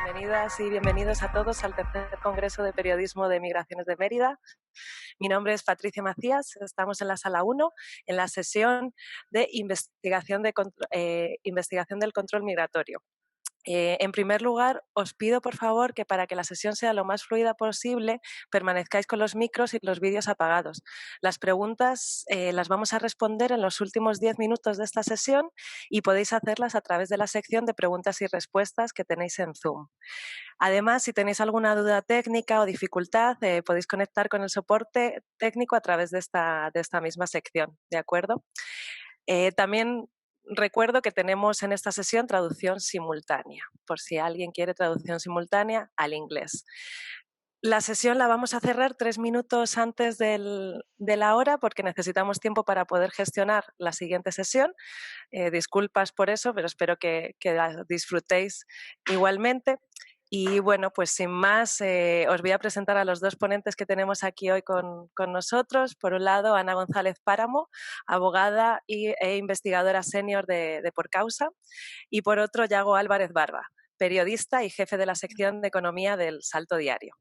Bienvenidas y bienvenidos a todos al tercer Congreso de Periodismo de Migraciones de Mérida. Mi nombre es Patricia Macías, estamos en la sala 1, en la sesión de investigación del control migratorio. En primer lugar, os pido por favor que para que la sesión sea lo más fluida posible, permanezcáis con los micros y los vídeos apagados. Las preguntas las vamos a responder en los últimos 10 minutos de esta sesión y podéis hacerlas a través de la sección de preguntas y respuestas que tenéis en Zoom. Además, si tenéis alguna duda técnica o dificultad, podéis conectar con el soporte técnico a través de esta misma sección, ¿de acuerdo? También recuerdo que tenemos en esta sesión traducción simultánea, por si alguien quiere traducción simultánea al inglés. La sesión la vamos a cerrar 3 minutos antes de la hora porque necesitamos tiempo para poder gestionar la siguiente sesión. Disculpas por eso, pero espero que la disfrutéis igualmente. Y bueno, pues sin más, os voy a presentar a los dos ponentes que tenemos aquí hoy con nosotros. Por un lado, Ana González Páramo, abogada e investigadora senior de Por Causa. Y por otro, Yago Álvarez Barba, periodista y jefe de la sección de economía del Salto Diario.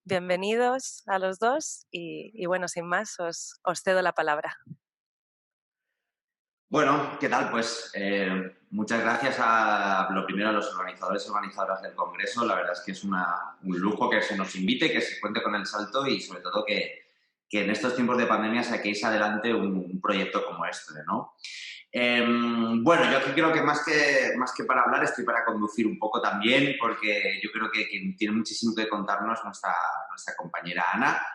Bienvenidos a los dos y bueno, sin más, os cedo la palabra. Bueno, ¿qué tal? Pues muchas gracias lo primero a los organizadores y organizadoras del Congreso. La verdad es que es un lujo que se nos invite, que se cuente con el Salto y sobre todo que en estos tiempos de pandemia saquéis adelante un proyecto como este, ¿no? Bueno, yo aquí creo que más que para hablar estoy para conducir un poco también porque yo creo que quien tiene muchísimo que contarnos nuestra compañera Ana.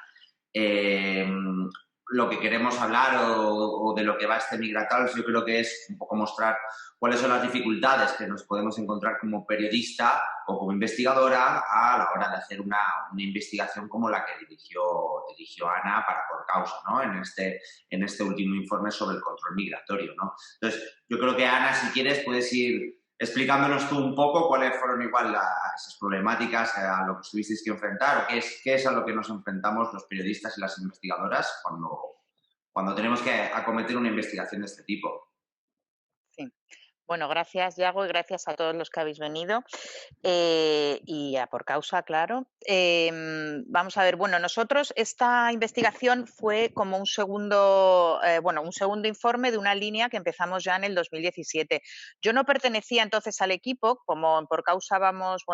Lo que queremos hablar o de lo que va este Migratalks, yo creo que es un poco mostrar cuáles son las dificultades que nos podemos encontrar como periodista o como investigadora a la hora de hacer una investigación como la que dirigió Ana para Por Causa, ¿no? En este último informe sobre el control migratorio, ¿no? Entonces, yo creo que Ana, si quieres, puedes ir explicándonos tú un poco cuáles fueron igual esas problemáticas a lo que tuvisteis que enfrentar o qué es a lo que nos enfrentamos los periodistas y las investigadoras cuando tenemos que acometer una investigación de este tipo. Sí. Bueno, gracias, Yago, y gracias a todos los que habéis venido y a Por Causa, claro. Vamos a ver, bueno, nosotros esta investigación fue como un segundo informe de una línea que empezamos ya en el 2017. Yo no pertenecía entonces al equipo, como en Por Causa vamos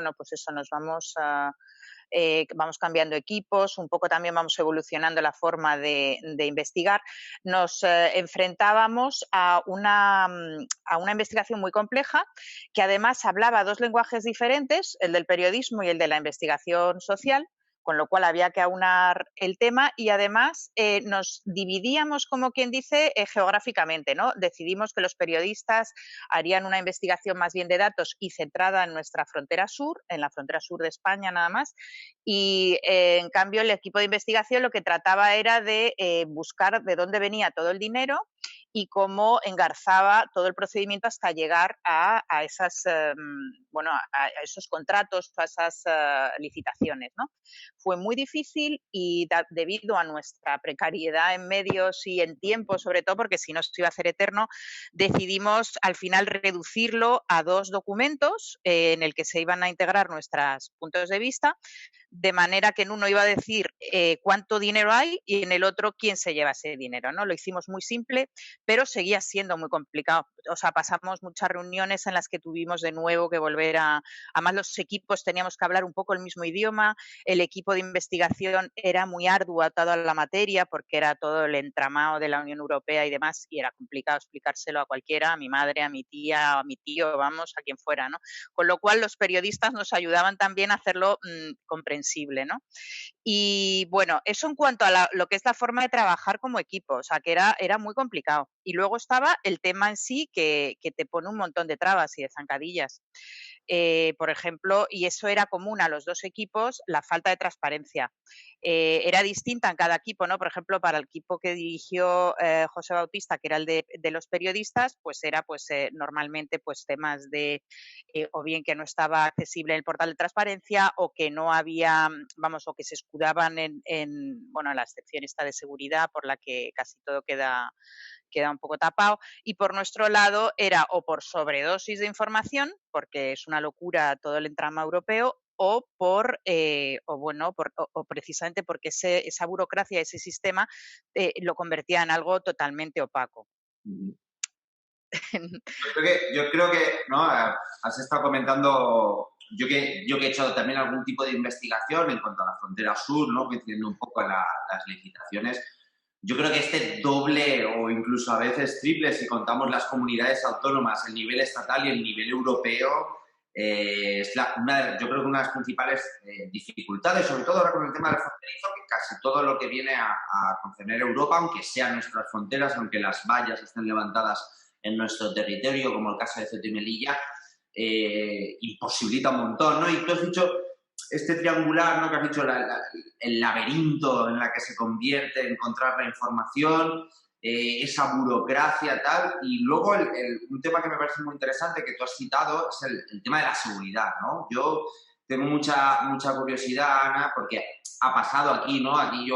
cambiando equipos, un poco también vamos evolucionando la forma de investigar. Nos enfrentábamos a una investigación muy compleja que además hablaba dos lenguajes diferentes, el del periodismo y el de la investigación social, con lo cual había que aunar el tema y además nos dividíamos, como quien dice, geográficamente, ¿no? Decidimos que los periodistas harían una investigación más bien de datos y centrada en nuestra frontera sur, en la frontera sur de España nada más, y en cambio el equipo de investigación lo que trataba era de buscar de dónde venía todo el dinero y cómo engarzaba todo el procedimiento hasta llegar a esos contratos, a esas licitaciones, ¿no? Fue muy difícil y debido a nuestra precariedad en medios y en tiempo, sobre todo porque si no se iba a hacer eterno, decidimos al final reducirlo a 2 documentos en el que se iban a integrar nuestros puntos de vista, de manera que en uno iba a decir cuánto dinero hay y en el otro quién se lleva ese dinero, ¿no? Lo hicimos muy simple, pero seguía siendo muy complicado. O sea, pasamos muchas reuniones en las que tuvimos de nuevo que volver además los equipos teníamos que hablar un poco el mismo idioma, el equipo de investigación era muy arduo atado a la materia porque era todo el entramado de la Unión Europea y demás y era complicado explicárselo a cualquiera, a mi madre, a mi tía, a mi tío, vamos, a quien fuera, ¿no? Con lo cual los periodistas nos ayudaban también a hacerlo comprensible, ¿no? Y bueno, eso en cuanto a lo que es la forma de trabajar como equipo, o sea, que era muy complicado. Y luego estaba el tema en sí que te pone un montón de trabas y de zancadillas. Por ejemplo, y eso era común a los dos equipos, la falta de transparencia. Era distinta en cada equipo, ¿no? Por ejemplo, para el equipo que dirigió José Bautista, que era el de los periodistas, pues era normalmente pues temas de o bien que no estaba accesible en el portal de transparencia o que no había, o que se escudaban en la excepción esta de seguridad por la que casi todo queda queda un poco tapado. Y por nuestro lado era o por sobredosis de información, porque es una locura todo el entramado europeo, o precisamente porque esa burocracia, ese sistema, lo convertía en algo totalmente opaco. Yo creo que ¿no? Has estado comentando, yo que he hecho también algún tipo de investigación en cuanto a la frontera sur, ¿no? Coincidiendo un poco en las licitaciones. Yo creo que este doble o incluso a veces triple, si contamos las comunidades autónomas, el nivel estatal y el nivel europeo, es yo creo que una de las principales dificultades, sobre todo ahora con el tema del fronterizo, que casi todo lo que viene a concerner Europa, aunque sean nuestras fronteras, aunque las vallas estén levantadas en nuestro territorio, como el caso de Ceuta y Melilla, imposibilita un montón, ¿no? Y tú has dicho este triangular, ¿no? Que has dicho el laberinto en la que se convierte encontrar la información, esa burocracia, tal. Y luego un tema que me parece muy interesante que tú has citado es el tema de la seguridad, ¿no? Yo tengo mucha curiosidad, Ana, porque ha pasado aquí, ¿no? Aquí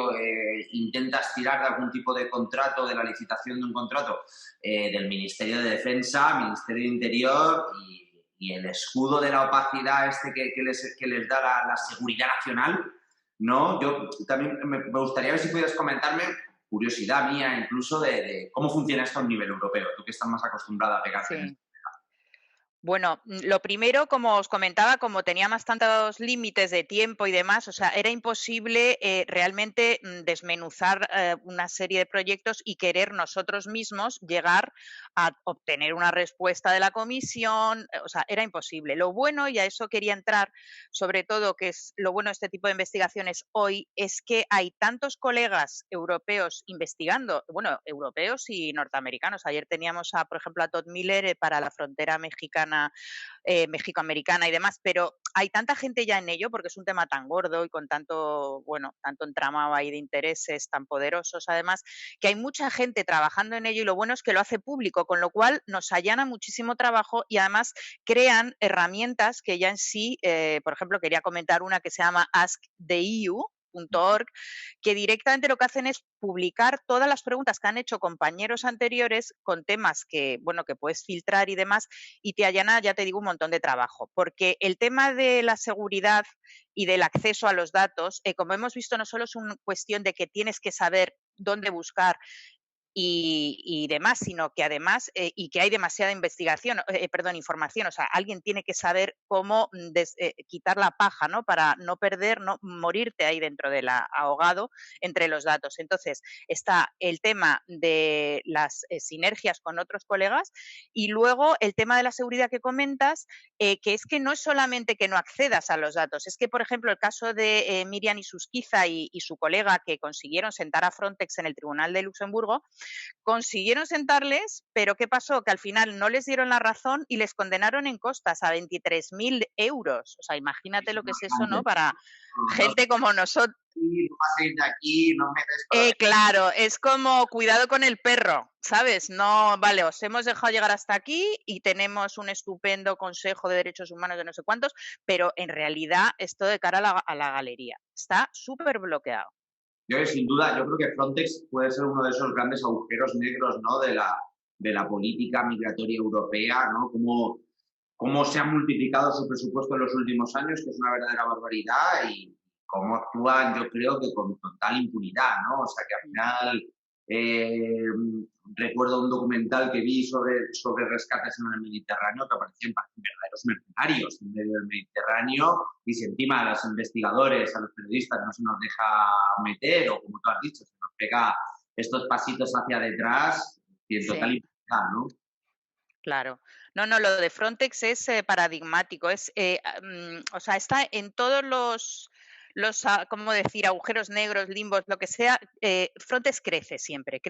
intentas tirar de algún tipo de contrato, de la licitación de un contrato del Ministerio de Defensa, Ministerio de Interior y el escudo de la opacidad que les da la seguridad nacional, ¿no? Yo también me gustaría ver si pudieras comentarme, curiosidad mía incluso, de cómo funciona esto a un nivel europeo, tú que estás más acostumbrada a pegarte en esto. Bueno, lo primero, como os comentaba, como teníamos tantos límites de tiempo y demás, o sea, era imposible realmente desmenuzar una serie de proyectos y querer nosotros mismos llegar a obtener una respuesta de la comisión, o sea, era imposible. Lo bueno, y a eso quería entrar, sobre todo, que es lo bueno de este tipo de investigaciones hoy, es que hay tantos colegas europeos investigando, bueno, europeos y norteamericanos. Ayer teníamos, por ejemplo, a Todd Miller para la frontera mexicana, mexicoamericana y demás, pero hay tanta gente ya en ello porque es un tema tan gordo y con tanto entramado ahí de intereses tan poderosos además, que hay mucha gente trabajando en ello y lo bueno es que lo hace público, con lo cual nos allana muchísimo trabajo y además crean herramientas que ya en sí, por ejemplo, quería comentar una que se llama Ask the EU, que directamente lo que hacen es publicar todas las preguntas que han hecho compañeros anteriores con temas que puedes filtrar y demás, y te allana, ya te digo, un montón de trabajo, porque el tema de la seguridad y del acceso a los datos, como hemos visto, no solo es una cuestión de que tienes que saber dónde buscar y demás, sino que además, y que hay demasiada información, o sea, alguien tiene que saber cómo quitar la paja, ¿no? Para no morirte ahí dentro del ahogado entre los datos. Entonces, está el tema de las sinergias con otros colegas y luego el tema de la seguridad que comentas, que es que no es solamente que no accedas a los datos, es que, por ejemplo, el caso de Miriam Isusquiza y su colega que consiguieron sentar a Frontex en el Tribunal de Luxemburgo, consiguieron sentarles, pero ¿qué pasó? Que al final no les dieron la razón y les condenaron en costas a 23.000 euros. O sea, imagínate lo que es eso, ¿no? Para gente como nosotros. Claro, es como cuidado con el perro, ¿sabes? No, vale, os hemos dejado llegar hasta aquí y tenemos un estupendo Consejo de Derechos Humanos de no sé cuántos, pero en realidad esto de cara a la galería está súper bloqueado. Sin duda, yo creo que Frontex puede ser uno de esos grandes agujeros negros, ¿no? de la política migratoria europea, ¿no? Cómo se ha multiplicado su presupuesto en los últimos años, que es una verdadera barbaridad, y cómo actúan, yo creo que con total impunidad, ¿no? O sea, que al final recuerdo un documental que vi sobre rescates en el Mediterráneo que aparecían verdaderos mercenarios en medio del Mediterráneo, y si encima a los investigadores, a los periodistas no se nos deja meter, o como tú has dicho, se nos pega estos pasitos hacia detrás, y en total impunidad, ¿no? Claro. No, lo de Frontex es paradigmático. O sea, está en todos los ¿cómo decir?, agujeros negros, limbos, lo que sea. Frontex crece siempre,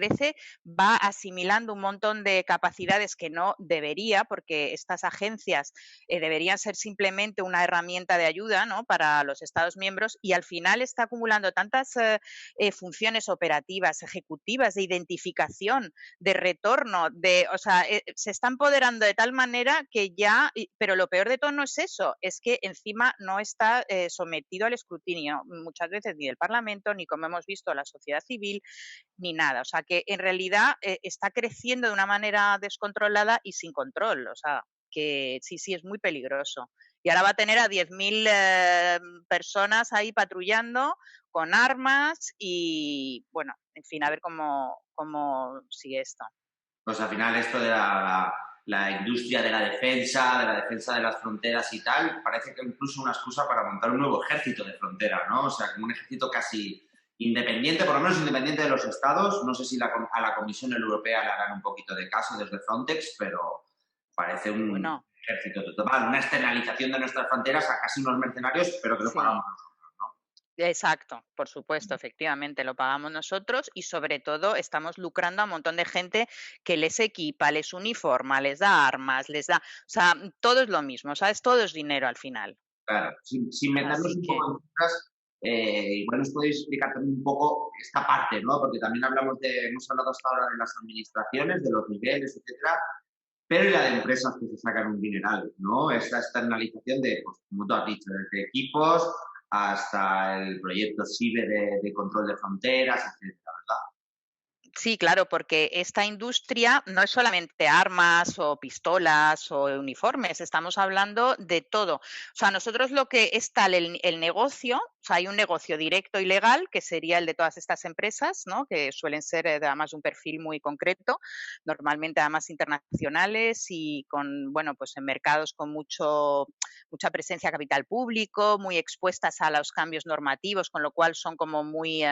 va asimilando un montón de capacidades que no debería, porque estas agencias deberían ser simplemente una herramienta de ayuda, ¿no?, para los Estados miembros, y al final está acumulando tantas funciones operativas, ejecutivas, de identificación, de retorno, o sea, se está empoderando de tal manera que ya, pero lo peor de todo no es eso, es que encima no está sometido al escrutinio escrutinio muchas veces ni del Parlamento, ni como hemos visto la sociedad civil, ni nada. O sea, que en realidad está creciendo de una manera descontrolada y sin control. O sea, que sí, es muy peligroso. Y ahora va a tener a 10.000 personas ahí patrullando con armas y, bueno, en fin, a ver cómo sigue esto. Pues al final esto de la industria de la defensa de las fronteras y tal, parece que incluso una excusa para montar un nuevo ejército de frontera, ¿no? O sea, como un ejército casi independiente, por lo menos independiente de los estados. No sé si a la Comisión Europea le harán un poquito de caso desde Frontex, pero parece un ejército total, una externalización de nuestras fronteras a casi unos mercenarios, pero que lo pagamos nosotros, ¿no? Exacto, por supuesto, efectivamente, lo pagamos nosotros y sobre todo estamos lucrando a un montón de gente que les equipa, les uniforma, les da armas, les da, o sea, todo es lo mismo, ¿sabes? Todo es dinero al final. Claro, sin meternos un poco en cifras, igual nos podéis explicar también un poco esta parte, ¿no? Porque también hemos hablado hasta ahora de las administraciones, de los niveles, etcétera, pero y la de empresas que se sacan un dineral, ¿no? Esta externalización de, pues, como tú has dicho, desde equipos hasta el proyecto SIBE de control de fronteras, etcétera, ¿verdad? Sí, claro, porque esta industria no es solamente armas o pistolas o uniformes, estamos hablando de todo. O sea, nosotros lo que es tal el negocio, o sea, hay un negocio directo y legal, que sería el de todas estas empresas, ¿no? Que suelen ser además de un perfil muy concreto, normalmente además internacionales y con, bueno, pues en mercados con mucha presencia de capital público, muy expuestas a los cambios normativos, con lo cual son como muy...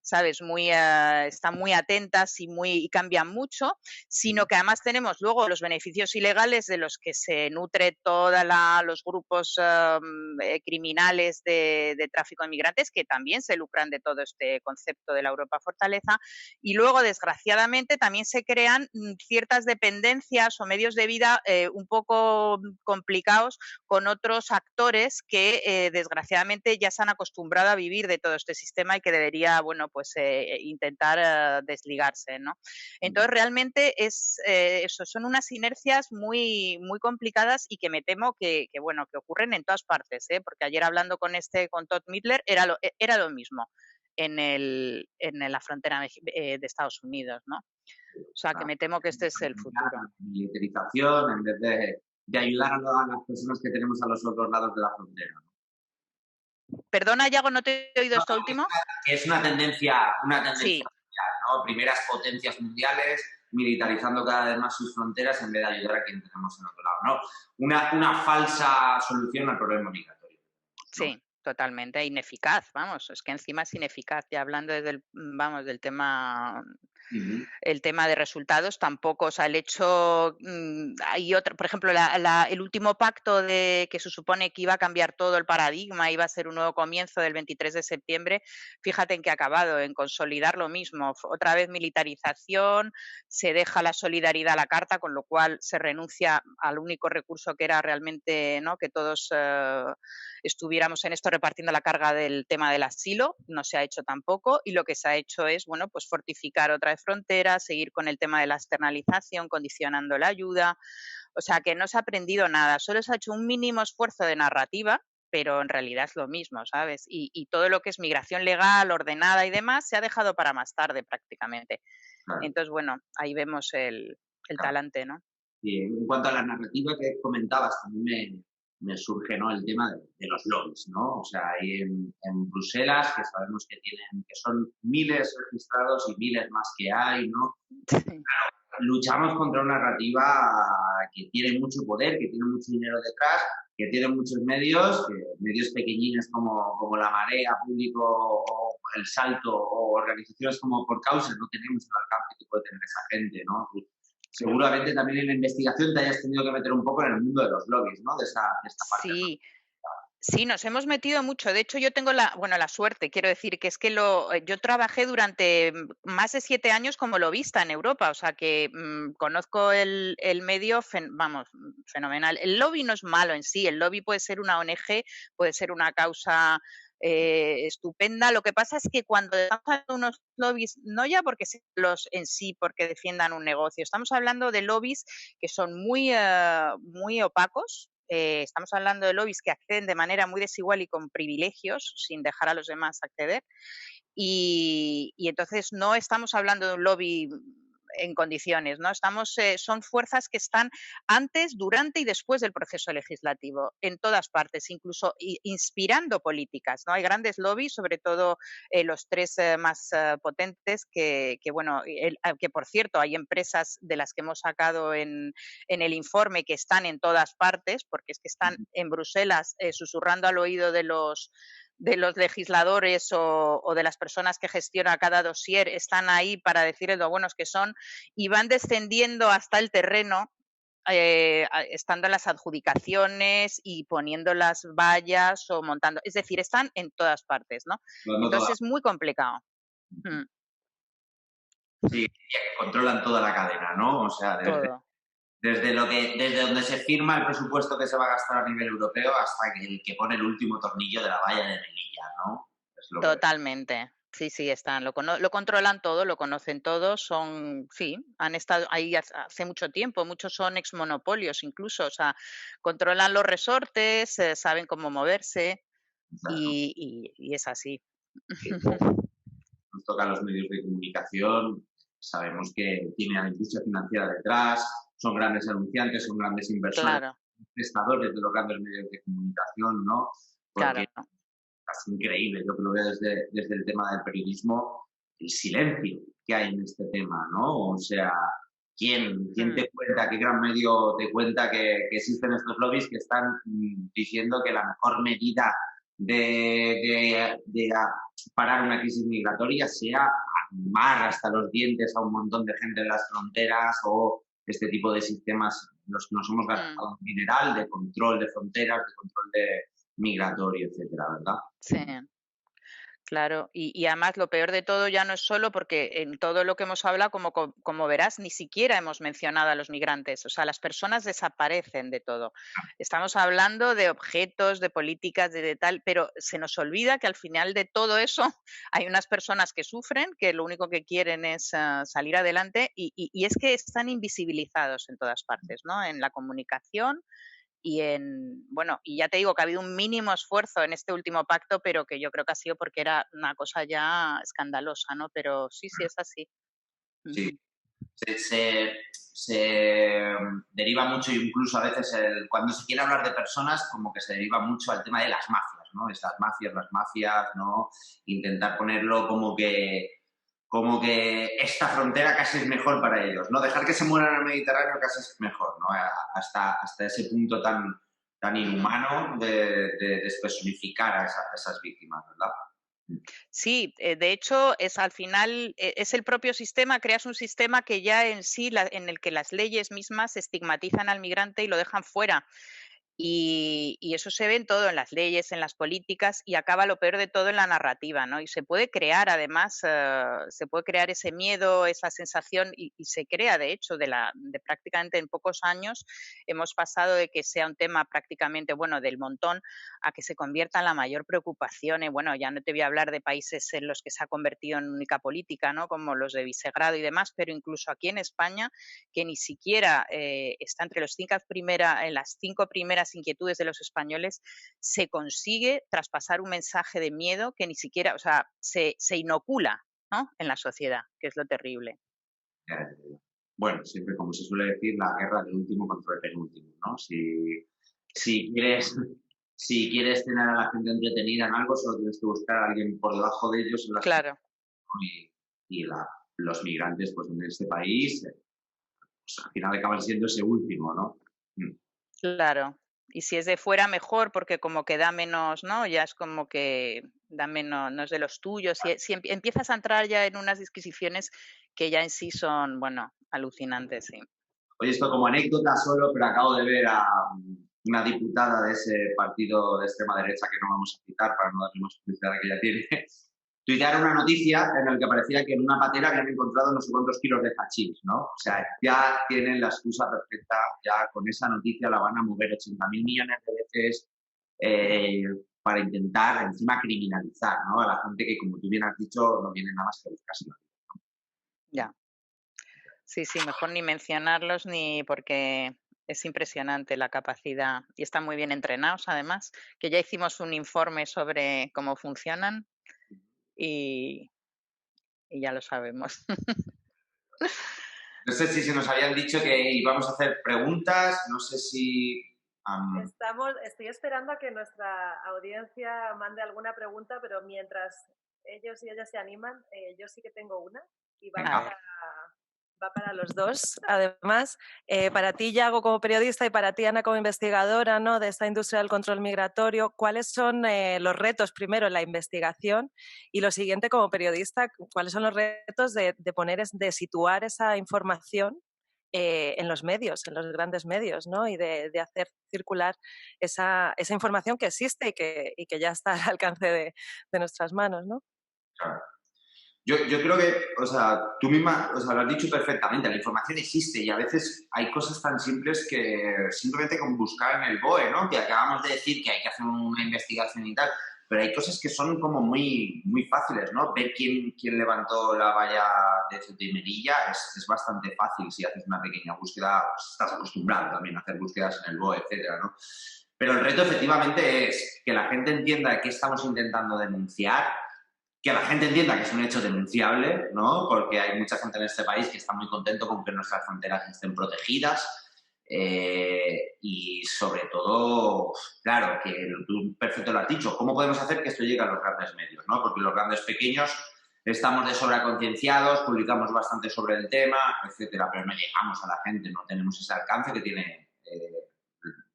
¿sabes? Están muy atentas y cambian mucho, sino que además tenemos luego los beneficios ilegales de los que se nutre todos los grupos criminales de tráfico de migrantes, que también se lucran de todo este concepto de la Europa Fortaleza, y luego, desgraciadamente, también se crean ciertas dependencias o medios de vida un poco complicados con otros actores que, desgraciadamente, ya se han acostumbrado a vivir de todo este sistema y que debería, bueno, pues intentar desligarse, ¿no? Entonces, realmente eso, son unas inercias muy, muy complicadas y que me temo bueno, que ocurren en todas partes, ¿eh? Porque ayer hablando con Todd Midler era lo mismo en la frontera de Estados Unidos, ¿no? O sea, que me temo que este es el futuro. Militarización en vez de ayudar a las personas que tenemos a los otros lados de la frontera. Perdona, Yago, no te he oído esto último. Que es una tendencia Sí. mundial, ¿no? Primeras potencias mundiales militarizando cada vez más sus fronteras en vez de ayudar a quien tenemos en otro lado, ¿no? Una falsa solución al problema migratorio, ¿no? Sí, totalmente ineficaz, vamos, es que encima es ineficaz, ya hablando del tema. El tema de resultados tampoco, o sea, el hecho, hay otra, por ejemplo, el último pacto que se supone que iba a cambiar todo el paradigma, iba a ser un nuevo comienzo del 23 de septiembre, fíjate en qué ha acabado, en consolidar lo mismo, otra vez militarización, se deja la solidaridad a la carta, con lo cual se renuncia al único recurso que era realmente, ¿no?, que todos estuviéramos en esto repartiendo la carga del tema del asilo, no se ha hecho tampoco, y lo que se ha hecho es, bueno, pues fortificar otra vez fronteras, seguir con el tema de la externalización, condicionando la ayuda, o sea que no se ha aprendido nada, solo se ha hecho un mínimo esfuerzo de narrativa, pero en realidad es lo mismo, ¿sabes? Y todo lo que es migración legal, ordenada y demás, se ha dejado para más tarde prácticamente. Claro. Entonces, bueno, ahí vemos el talante, ¿no? Y en cuanto a la narrativa que comentabas, también me surge, ¿no?, el tema de los lobbies, ¿no? O sea, hay en Bruselas, que sabemos que son miles registrados y miles más que hay, ¿no? Claro, luchamos contra una narrativa que tiene mucho poder, que tiene mucho dinero detrás, que tiene muchos medios pequeñines como La Marea, Público o El Salto o organizaciones como Por Causa, no tenemos el alcance que puede tener esa gente, ¿no? Seguramente también en la investigación te hayas tenido que meter un poco en el mundo de los lobbies, ¿no? De esta parte. Sí. Sí, nos hemos metido mucho. De hecho, yo tengo la suerte, quiero decir, que es que yo trabajé durante más de 7 años como lobista en Europa, o sea que conozco el medio, fenomenal. El lobby no es malo en sí, el lobby puede ser una ONG, puede ser una causa estupenda. Lo que pasa es que cuando estamos hablando de unos lobbies, no ya porque sean los en sí, porque defiendan un negocio, estamos hablando de lobbies que son muy, muy opacos, estamos hablando de lobbies que acceden de manera muy desigual y con privilegios, sin dejar a los demás acceder. Y entonces no estamos hablando de un lobby en condiciones, ¿no? Son fuerzas que están antes, durante y después del proceso legislativo, en todas partes, incluso inspirando políticas, ¿no? Hay grandes lobbies, sobre todo los tres más potentes, bueno, que por cierto hay empresas de las que hemos sacado en el informe que están en todas partes, porque es que están en Bruselas susurrando al oído de los legisladores o de las personas que gestionan cada dossier, están ahí para decirles lo buenos que son, y van descendiendo hasta el terreno, estando en las adjudicaciones y poniendo las vallas o montando. Es decir, están en todas partes, ¿no? Entonces es muy complicado. Sí, que controlan toda la cadena, ¿no? O sea, desde donde se firma el presupuesto que se va a gastar a nivel europeo hasta el que pone el último tornillo de la valla de Melilla, ¿no? Totalmente. Sí, están, lo controlan todo, lo conocen todos, han estado ahí hace mucho tiempo, muchos son exmonopolios incluso, o sea, controlan los resortes, saben cómo moverse y es así. Nos tocan los medios de comunicación, sabemos que tiene a la industria financiera detrás, son grandes anunciantes, son grandes inversores, prestadores de los grandes medios de comunicación, ¿no? Porque es increíble, yo que lo veo desde el tema del periodismo, el silencio que hay en este tema, ¿no? O sea, ¿quién te cuenta, qué gran medio te cuenta que existen estos lobbies que están diciendo que la mejor medida de parar una crisis migratoria sea armar hasta los dientes a un montón de gente en las fronteras o este tipo de sistemas en los que nos hemos gastado un dineral de control de fronteras, de control migratorio, etcétera, ¿verdad? Sí. Claro, y además lo peor de todo ya no es solo porque en todo lo que hemos hablado, como verás, ni siquiera hemos mencionado a los migrantes, o sea, las personas desaparecen de todo. Estamos hablando de objetos, de políticas, de tal, pero se nos olvida que al final de todo eso hay unas personas que sufren, que lo único que quieren es salir adelante y es que están invisibilizados en todas partes, ¿no? En la comunicación y y ya te digo que ha habido un mínimo esfuerzo en este último pacto, pero que yo creo que ha sido porque era una cosa ya escandalosa, ¿no? Pero sí, es así. Sí. Se deriva mucho, incluso a veces cuando se quiere hablar de personas, como que se deriva mucho al tema de las mafias, ¿no? Estas mafias, las mafias, ¿no? Intentar ponerlo como que esta frontera casi es mejor para ellos, ¿no? Dejar que se mueran en el Mediterráneo casi es mejor, ¿no? Hasta ese punto tan inhumano de despersonificar a esas víctimas, ¿verdad? Sí, de hecho, al final es el propio sistema, creas un sistema que ya en sí, en el que las leyes mismas estigmatizan al migrante y lo dejan fuera. Y eso se ve en todo, en las leyes, en las políticas y acaba lo peor de todo en la narrativa, ¿no? Y se puede crear, además, se puede crear ese miedo, esa sensación y se crea, de hecho, de prácticamente en pocos años hemos pasado de que sea un tema prácticamente, bueno, del montón a que se convierta en la mayor preocupación. Bueno, ya no te voy a hablar de países en los que se ha convertido en única política, ¿no? Como los de Visegrado y demás, pero incluso aquí en España, que ni siquiera está entre en las 5 primeras inquietudes de los españoles, se consigue traspasar un mensaje de miedo que ni siquiera, o sea, se inocula, ¿no? En la sociedad, que es lo terrible. Bueno, siempre como se suele decir, la guerra del último contra el penúltimo, ¿no? Si quieres tener a la gente entretenida en algo, solo tienes que buscar a alguien por debajo de ellos. Claro. Y los migrantes, pues en este país, pues, al final acaban siendo ese último, ¿no? Claro. Y si es de fuera, mejor, porque como que da menos, ¿no? Ya es como que da menos, no es de los tuyos. Si empiezas a entrar ya en unas disquisiciones que ya en sí son, bueno, alucinantes, sí. Oye, esto como anécdota solo, pero acabo de ver a una diputada de ese partido de extrema derecha que no vamos a citar para no darle más publicidad que ya tiene, tuitear una noticia en la que parecía que en una patera habían encontrado no sé cuántos kilos de hachís, ¿no? O sea, ya tienen la excusa perfecta, ya con esa noticia la van a mover 80.000 millones de veces para intentar encima criminalizar, ¿no? A la gente que, como tú bien has dicho, no viene nada más que buscarse la vida, ¿no? Ya. Sí, mejor ni mencionarlos ni porque Es impresionante la capacidad y están muy bien entrenados, además, que ya hicimos un informe sobre cómo funcionan y, y ya lo sabemos. No sé si se nos habían dicho que íbamos a hacer preguntas, no sé si... Estoy esperando a que nuestra audiencia mande alguna pregunta, pero mientras ellos y ellas se animan, yo sí que tengo una y va para los dos. Además, para ti, Yago, como periodista, y para ti, Ana, como investigadora, ¿no?, de esta industria del control migratorio, ¿cuáles son los retos, primero, en la investigación? Y lo siguiente, como periodista, ¿cuáles son los retos de situar esa información en los medios, en los grandes medios, ¿no?, y de hacer circular esa información que existe y que ya está al alcance de nuestras manos, ¿no? Claro. Yo creo que, o sea, tú misma, o sea, lo has dicho perfectamente, la información existe y a veces hay cosas tan simples que simplemente con buscar en el BOE, ¿no? Que acabamos de decir que hay que hacer una investigación y tal, pero hay cosas que son como muy, muy fáciles, ¿no? Ver quién levantó la valla de Ceuta y Melilla es bastante fácil si haces una pequeña búsqueda, pues estás acostumbrado también a hacer búsquedas en el BOE, etcétera, ¿no? Pero el reto efectivamente es que la gente entienda qué estamos intentando denunciar, que la gente entienda que es un hecho denunciable, ¿no? Porque hay mucha gente en este país que está muy contento con que nuestras fronteras estén protegidas y sobre todo, claro, que tú perfecto lo has dicho, ¿cómo podemos hacer que esto llegue a los grandes medios, ¿no? Porque los grandes pequeños estamos de sobra concienciados, publicamos bastante sobre el tema, etcétera, pero no llegamos a la gente, no tenemos ese alcance que tiene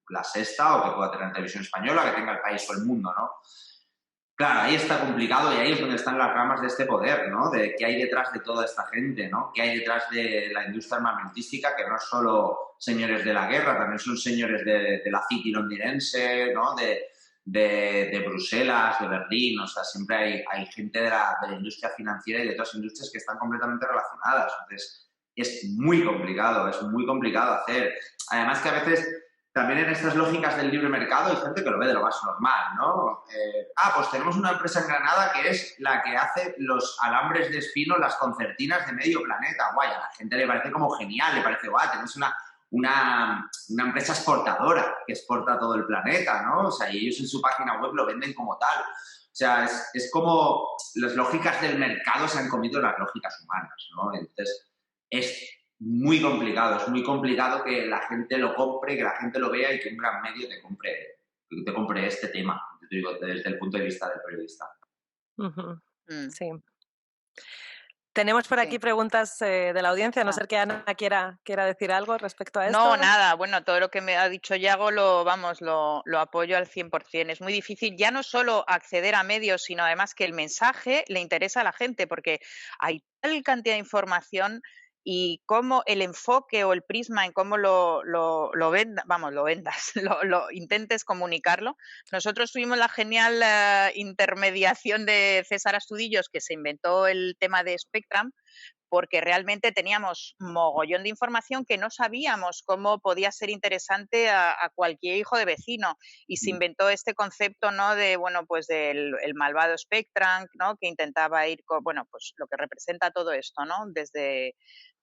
La Sexta o que pueda tener Televisión Española, que tenga El País o El Mundo, ¿no? Claro, ahí está complicado y ahí es donde están las ramas de este poder, ¿no? De qué hay detrás de toda esta gente, ¿no? ¿Qué hay detrás de la industria armamentística? Que no es solo señores de la guerra, también son señores de la City londinense, ¿no? De Bruselas, de Berlín, o sea, siempre hay gente de la industria financiera y de otras industrias que están completamente relacionadas. Entonces, es muy complicado hacer. Además que a veces... También en estas lógicas del libre mercado hay gente que lo ve de lo más normal, ¿no? Pues tenemos una empresa en Granada que es la que hace los alambres de espino, las concertinas de medio planeta. Guay, a la gente le parece como genial, le parece, guay, tenemos una empresa exportadora que exporta a todo el planeta, ¿no? O sea, y ellos en su página web lo venden como tal. O sea, es como las lógicas del mercado se han comido las lógicas humanas, ¿no? Entonces, es muy complicado que la gente lo compre, que la gente lo vea y que un gran medio te compre este tema, te digo, desde el punto de vista del periodista. Sí. Tenemos por aquí preguntas de la audiencia, a no ser que Ana quiera decir algo respecto a esto. No, nada, bueno, todo lo que me ha dicho Yago lo apoyo al 100%. Es muy difícil ya no solo acceder a medios, sino además que el mensaje le interesa a la gente, porque hay tal cantidad de información y cómo el enfoque o el prisma en cómo lo vendas, lo intentes comunicarlo. Nosotros tuvimos la genial intermediación de César Astudillos, que se inventó el tema de Spectrum, porque realmente teníamos mogollón de información que no sabíamos cómo podía ser interesante a cualquier hijo de vecino, y se inventó este concepto, ¿no?, de, bueno, pues del el malvado Spectrum, ¿no?, que intentaba ir con, bueno, pues lo que representa todo esto, ¿no?, desde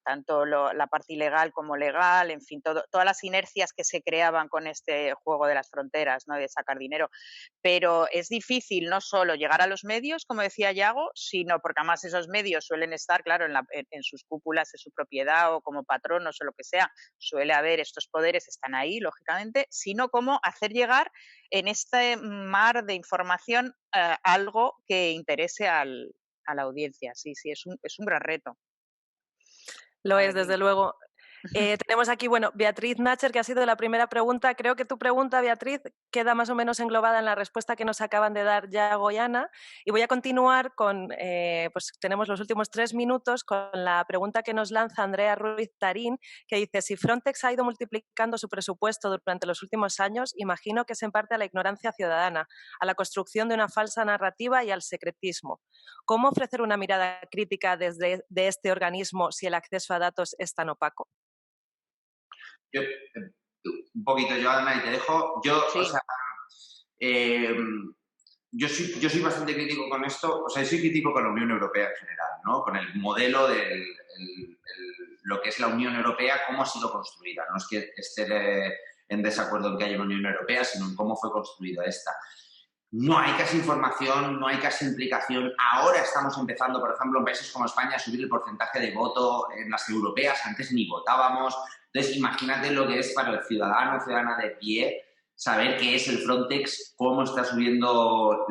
tanto la parte ilegal como legal, en fin, todas las inercias que se creaban con este juego de las fronteras, ¿no?, de sacar dinero. Pero es difícil no solo llegar a los medios, como decía Yago, sino porque además esos medios suelen estar, claro, en sus cúpulas de su propiedad o como patronos o lo que sea, suele haber estos poderes, están ahí, lógicamente, sino cómo hacer llegar en este mar de información algo que interese a la audiencia. Sí, es un gran reto. Lo es, desde luego. Tenemos aquí, Beatriz Nacher, que ha sido la primera pregunta. Creo que tu pregunta, Beatriz, queda más o menos englobada en la respuesta que nos acaban de dar Yago y Ana. Y voy a continuar con, pues tenemos los últimos 3 minutos con la pregunta que nos lanza Andrea Ruiz Tarín, que dice, si Frontex ha ido multiplicando su presupuesto durante los últimos años, imagino que es en parte a la ignorancia ciudadana, a la construcción de una falsa narrativa y al secretismo. ¿Cómo ofrecer una mirada crítica de este organismo si el acceso a datos es tan opaco? Yo, un poquito, yo, Ana, y te dejo. Yo, sí. O sea, yo soy bastante crítico con esto, o sea, soy crítico con la Unión Europea en general, ¿no? Con el modelo de lo que es la Unión Europea, cómo ha sido construida. No es que esté en desacuerdo en que haya una Unión Europea, sino en cómo fue construida esta. No hay casi información, no hay casi implicación. Ahora estamos empezando, por ejemplo, en países como España, a subir el porcentaje de voto en las europeas. Antes ni votábamos. Entonces, imagínate lo que es para el ciudadano o ciudadana de pie saber qué es el Frontex, cómo está subiendo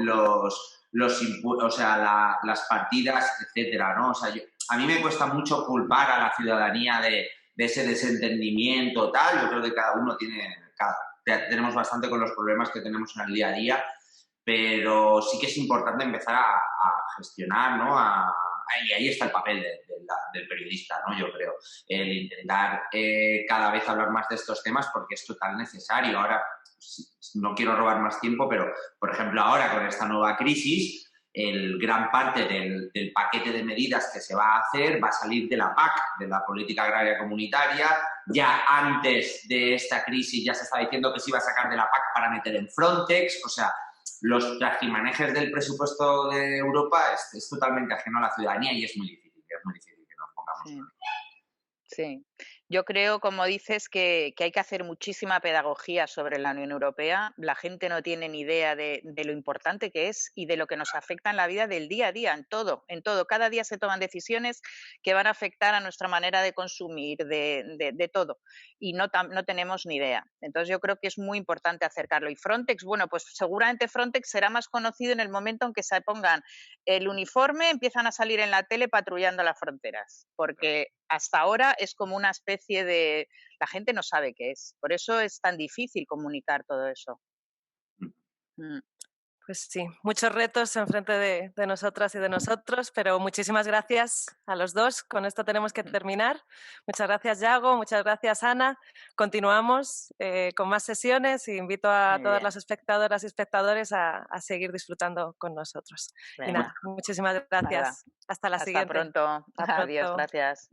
las partidas, etcétera, ¿no? O sea, a mí me cuesta mucho culpar a la ciudadanía de ese desentendimiento, tal. Yo creo que cada uno tenemos bastante con los problemas que tenemos en el día a día, pero sí que es importante empezar a gestionar, ¿no? Y ahí está el papel del periodista, ¿no? Yo creo. El intentar cada vez hablar más de estos temas porque es total necesario. Ahora, no quiero robar más tiempo, pero, por ejemplo, ahora con esta nueva crisis, gran parte del paquete de medidas que se va a hacer va a salir de la PAC, de la Política Agraria Comunitaria. Ya antes de esta crisis ya se está diciendo que se iba a sacar de la PAC para meter en Frontex. O sea, los trajimanejes del presupuesto de Europa es totalmente ajeno a la ciudadanía y es muy difícil que nos pongamos. Sí. Sí, yo creo, como dices, que hay que hacer muchísima pedagogía sobre la Unión Europea. La gente no tiene ni idea de lo importante que es y de lo que nos afecta en la vida del día a día, en todo, en todo. Cada día se toman decisiones que van a afectar a nuestra manera de consumir, de todo, y no tenemos ni idea. Entonces yo creo que es muy importante acercarlo. Y Frontex, bueno, pues seguramente Frontex será más conocido en el momento en que se pongan el uniforme, empiezan a salir en la tele patrullando las fronteras, porque hasta ahora es como una especie de... La gente no sabe qué es. Por eso es tan difícil comunicar todo eso. Pues sí, muchos retos enfrente de nosotras y de nosotros, pero muchísimas gracias a los dos. Con esto tenemos que terminar. Muchas gracias, Yago. Muchas gracias, Ana. Continuamos con más sesiones y invito a todas las espectadoras y espectadores a seguir disfrutando con nosotros. Bien. Y nada, muchísimas gracias. Hasta la siguiente. Hasta pronto. Adiós, gracias.